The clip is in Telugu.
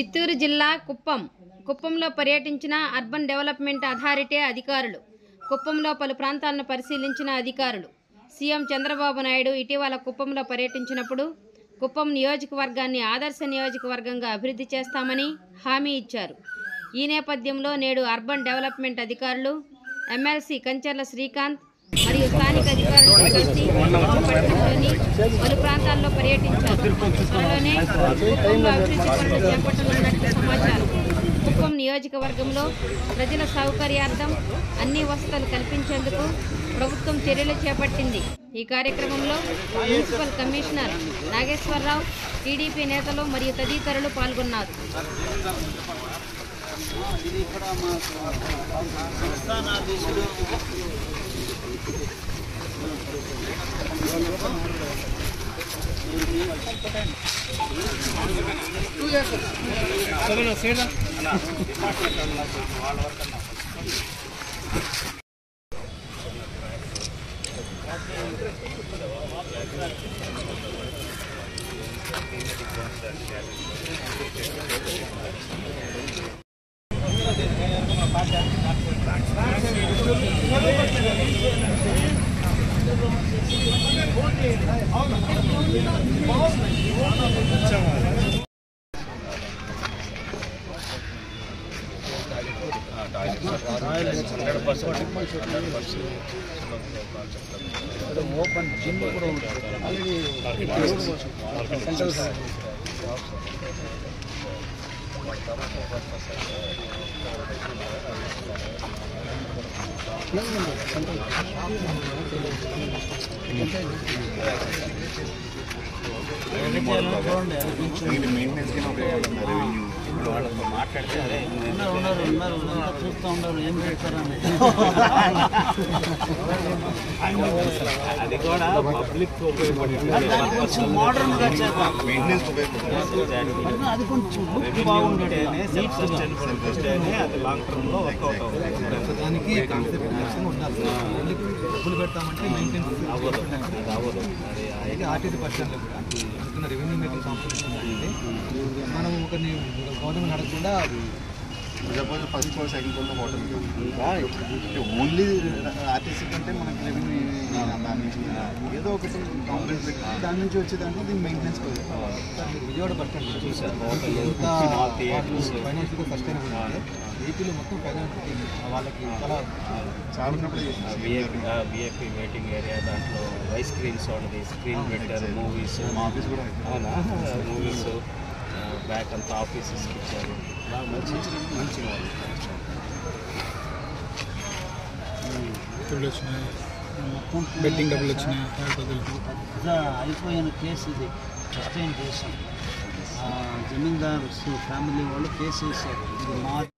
చిత్తూరు జిల్లా కుప్పంలో పర్యటించిన అర్బన్ డెవలప్మెంట్ అథారిటీ అధికారులు. కుప్పంలో పలు ప్రాంతాలను పరిశీలించిన అధికారులు. సీఎం చంద్రబాబు నాయుడు ఇటీవల కుప్పంలో పర్యటించినప్పుడు కుప్పం నియోజకవర్గాన్ని ఆదర్శ నియోజకవర్గంగా అభివృద్ధి చేస్తామని హామీ ఇచ్చారు. ఈ నేపథ్యంలో నేడు అర్బన్ డెవలప్మెంట్ అధికారులు, ఎమ్మెల్సీ కంచర్ల శ్రీకాంత్ మరియు స్థానిక అధికారులతో కలిసి పట్టణంలోని పలు ప్రాంతాల్లో పర్యటించారు. త్వరలోనే కుప్పంలో అభివృద్ధి పనులు చేపట్టనున్నట్లు సమాచారం. కుప్పం నియోజకవర్గంలో ప్రజల సౌకర్యార్థం అన్ని వసతులు కల్పించేందుకు ప్రభుత్వం చర్యలు చేపట్టింది. ఈ కార్యక్రమంలో మున్సిపల్ కమిషనర్ నాగేశ్వరరావు, టీడీపీ నేతలు మరియు తదితరులు పాల్గొన్నారు. ఓపెన్ జిమ్ కూడా మాట్లాడితే చూస్తూ ఉన్నారు ఏం చేస్తారని. అది కూడా పబ్లిక్ మోడర్న్ గా చేద్దాం, అది కొంచెం బాగుండేది, అది లాంగ్ టర్మ్ లో వర్కౌట్ అవుతుంది. దానికి డబ్బులు పెడతామంటే మెయింటెనెన్స్ అవ్వదు. అది ఆర్టీసీ బస్టాండ్లో కూడా అనుకున్న రెవెన్యూ మేకింగ్ కాంపిటీషన్ అంటే మనం ఒకరిని గవర్నమెంట్ అడగకుండా సపోజ్ ఫస్ట్ ఫ్లోర్ సెకండ్ ఫ్లోర్లో హోటల్ ఓన్లీ ఆర్టీసీ కంటే మనకి రెవెన్యూ ఏదో ఒకటి కాంప్లైంట్ పెట్టి దాని నుంచి వచ్చేదానికి దీన్ని మెయింటెనెన్స్ విజయవాడ బస్ స్టాండ్ చూసారు. ఫైనాన్షియల్గా సస్టైనబుల్ అంటే ఏపీలో మొత్తం వాళ్ళకి చాలా ఉన్నప్పుడు విఐపీ వెయిటింగ్ ఏరియా, దాంట్లో ఐస్ స్క్రీన్స్ ఉన్నది, స్క్రీన్ పెట్టారు, మూవీస్, మా ఆఫీస్ కూడా అవునా, మూవీస్ బ్యాక్ అంతా ఆఫీసెస్ ఇచ్చారు. మంచి వచ్చినాయి, బెట్టింగ్ డబ్బులు వచ్చినాయి. అయిపోయిన కేసు ఇది, సస్టైన్ కేసు. జమీందార్ ఫ్యామిలీ వాళ్ళు కేసు వేశారు. ఇది మా